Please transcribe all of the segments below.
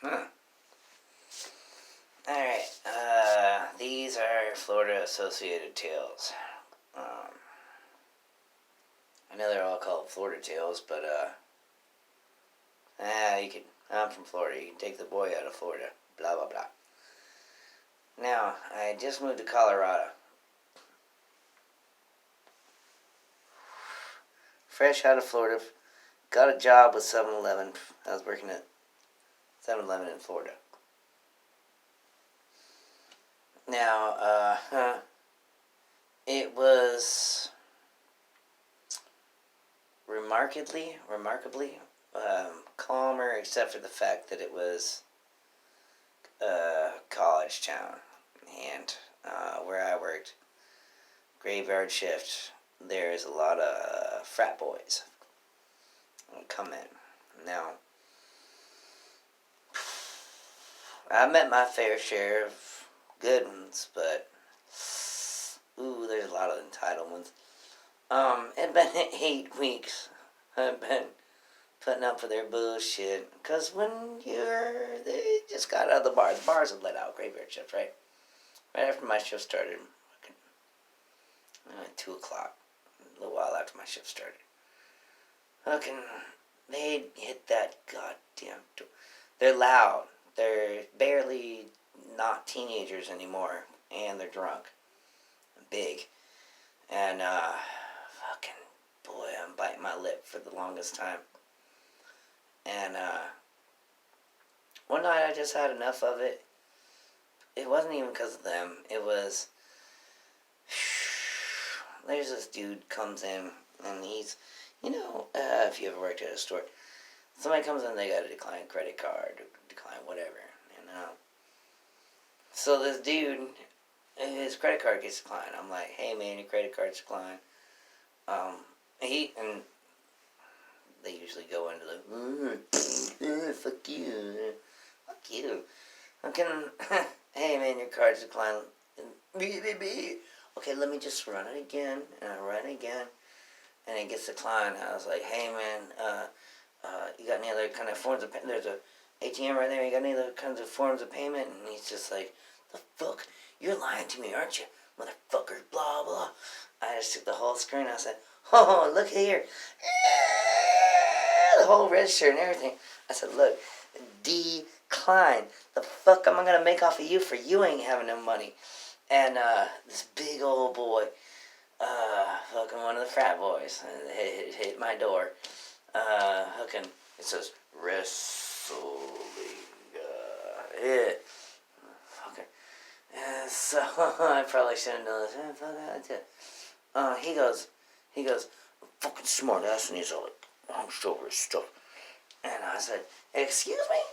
Huh. Alright, these are Florida Associated Tales. I know they're all called Florida Tales, but, I'm from Florida. You can take the boy out of Florida. Blah, blah, blah. Now, I just moved to Colorado. Fresh out of Florida. Got a job with 7-Eleven. I was working at 7-Eleven in Florida. Now, it was remarkably calmer, except for the fact that it was a college town. And where I worked, graveyard shift, there's a lot of frat boys come in. Now, I met my fair share of good ones, but there's a lot of entitled ones. It's been 8 weeks. I've been putting up with their bullshit. Because they just got out of the bars. The bars have let out graveyard shift, right? Right after my shift started. 2 o'clock. A little while after my shift started. They hit that goddamn door. They're loud. They're barely not teenagers anymore. And they're drunk. And big. And, boy, I'm biting my lip for the longest time. And, one night I just had enough of it. It wasn't even because of them. It was, there's this dude comes in, and he's, if you ever worked at a store, somebody comes in, they got to decline credit card, decline whatever, So this dude, his credit card gets declined. I'm like, hey man, your credit card's declined. And they usually go into the, fuck you. Hey man, your card's declined. Okay, let me just run it again. And I run it again. And it gets declined. I was like, hey man, you got any other kind of forms of payment? There's a ATM right there. You got any other kinds of forms of payment? And he's just like, the fuck? You're lying to me, aren't you? Motherfucker, blah, blah. I just took the whole screen. I said, oh, look here. The whole register and everything. I said, look, decline. The fuck am I going to make off of you for you ain't having no money? And this big old boy, fucking one of the frat boys, hit my door. It says, wrestling. Yeah. Fucker. So, I probably shouldn't know this. He goes, fucking smart ass, and he's all like, I'm sure his stuff. And I said, excuse me?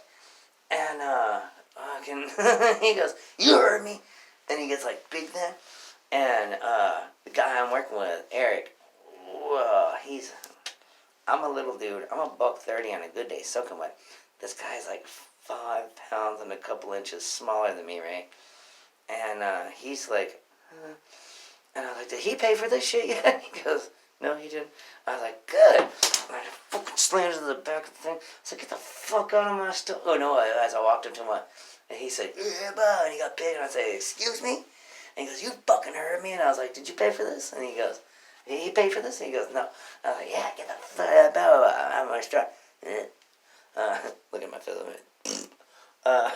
And, he goes, you heard me? And he gets like big then. And, the guy I'm working with, Eric, I'm a little dude. I'm a $130 on a good day, soaking wet. This guy's like 5 pounds and a couple inches smaller than me, right? And, he's like, and I was like, did he pay for this shit yet? He goes, no, he didn't. I was like, good. And I fucking slammed into the back of the thing. I was like, get the fuck out of my stuff. Oh, no, as I walked up to him, and he said, yeah, bud. And he got big, and I said, excuse me? And he goes, you fucking heard me? And I was like, did you pay for this? And he goes, he paid for this? And he goes, no. I was like, yeah, get the fuck out of my I'm going to start. Look at my filament.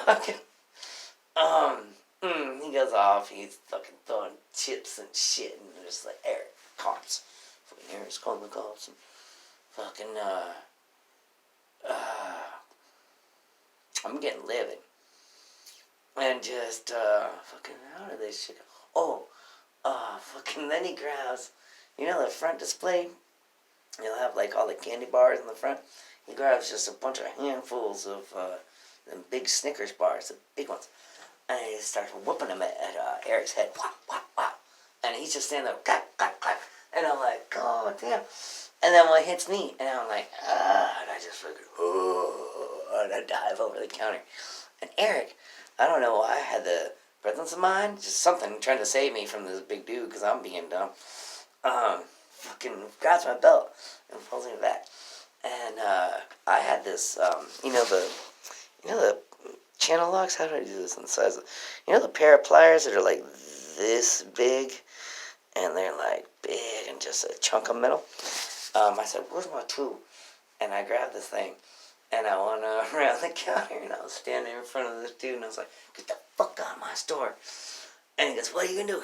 Okay. He goes off. He's fucking throwing chips and shit, and they're just like, Eric, cops. Fucking Eric's calling the cops. And fucking, I'm getting livid. And just, fucking, how did this shit go? Fucking, then he grabs, the front display? You'll have, like, all the candy bars in the front. He grabs just a bunch of handfuls of, them big Snickers bars, the big ones. And he starts whooping them at Eric's head. Whop, whop, whop. And he's just standing there, clap, clap, clap. And I'm like, God damn. And then when it hits me, and I'm like, and I just fucking, and I dive over the counter. And Eric, I don't know why I had the presence of mind, just something trying to save me from this big dude, because I'm being dumb. Fucking grabs my belt and pulls me back. And I had this, the channel locks. How do I do this on the size of, you know, the pair of pliers that are like this big, and they're like big and just a chunk of metal. I said, "Where's my tool?" And I grabbed this thing, and I went around the counter, and I was standing in front of this dude, and I was like, "Get the fuck out of my store!" And he goes, "What are you gonna do?"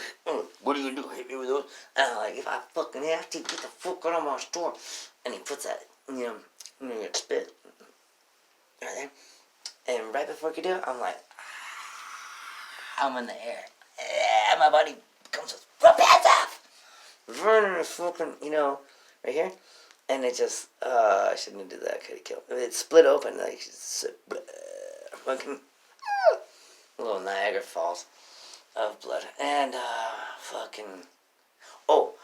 "What are you gonna do? Hit me with those?" And I'm like, "If I fucking have to, get the fuck out of my store." And he puts that, spit right there. And right before I could do it, I'm like, I'm in the air. And my body comes with, "Rip hands off!" Running fucking, right here. And it just, I shouldn't have did that. Could have killed. It split open, like, fucking, little Niagara Falls of blood. And, fucking, oh,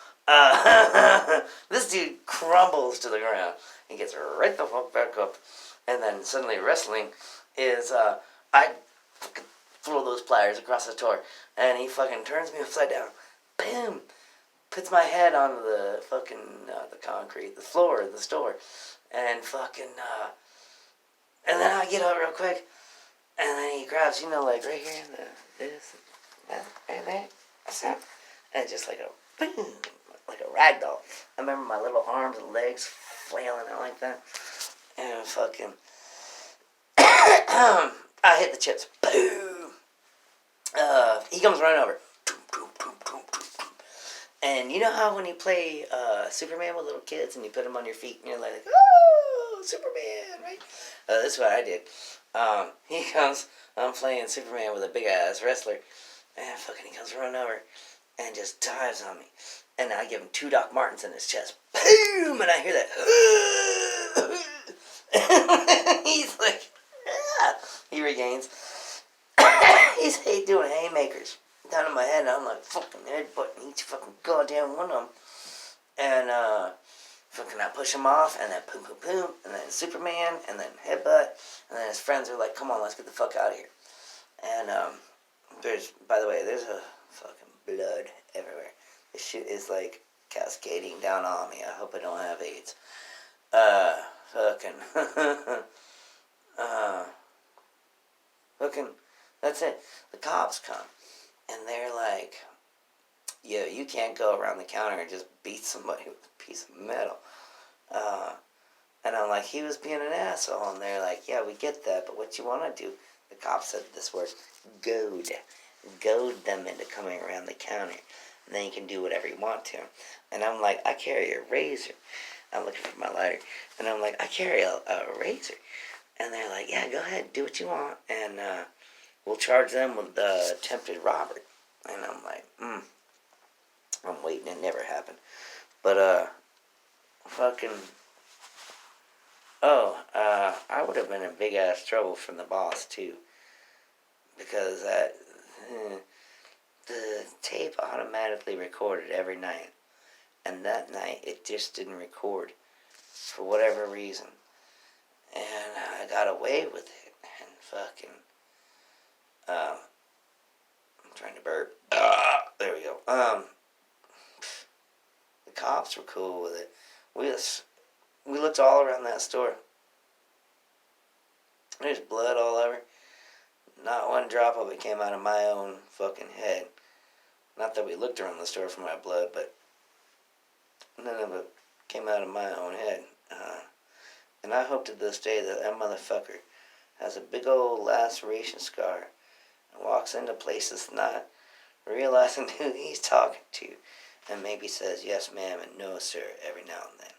this dude crumbles to the ground. He gets right the fuck back up. And then suddenly wrestling is, I fucking throw those pliers across the door. And he fucking turns me upside down. Boom! Puts my head onto the fucking, the concrete, the floor of the store. And fucking, and then I get up real quick. And then he grabs, like right here, this, that, right there. That's that. And just like a, boom! Like a rag doll. I remember my little arms and legs flailing out like that. And fucking, I hit the chips. Boom! He comes running over. And you know how when you play Superman with little kids and you put them on your feet and you're like, "Oh, Superman," right? That's what I did. He comes, I'm playing Superman with a big ass wrestler, and fucking he comes running over and just dives on me. And I give him 2 Doc Martens in his chest. Boom! And I hear that. He's like, ah! He regains. He's doing haymakers down in my head, and I'm like fucking headbutting each fucking goddamn one of them. And fucking I push him off, and then boom, boom, boom, and then Superman, and then headbutt, and then his friends are like, "Come on, let's get the fuck out of here." And by the way, there's a fucking blood everywhere. This shit is like cascading down on me. I hope I don't have AIDS. Fucking, that's it. The cops come, and they're like, "Yo, you can't go around the counter and just beat somebody with a piece of metal." And I'm like, he was being an asshole, and they're like, "Yeah, we get that, but what you want to do?" The cop said this word, goad. Goad them into coming around the counter. And then you can do whatever you want to. And I'm like, "I carry a razor." I'm looking for my lighter. And I'm like, "I carry a razor." And they're like, "Yeah, go ahead, do what you want. And we'll charge them with attempted robbery." And I'm like, I'm waiting, it never happened. But, fucking, I would have been in big ass trouble from the boss, too. Because the tape automatically recorded every night. And that night, it just didn't record for whatever reason. And I got away with it. And fucking, I'm trying to burp. There we go. The cops were cool with it. We looked all around that store. There's blood all over. Not one drop of it came out of my own fucking head. Not that we looked around the store for my blood, but none of it came out of my own head. And I hope to this day that motherfucker has a big old laceration scar and walks into places not realizing who he's talking to, and maybe says yes ma'am and no sir every now and then.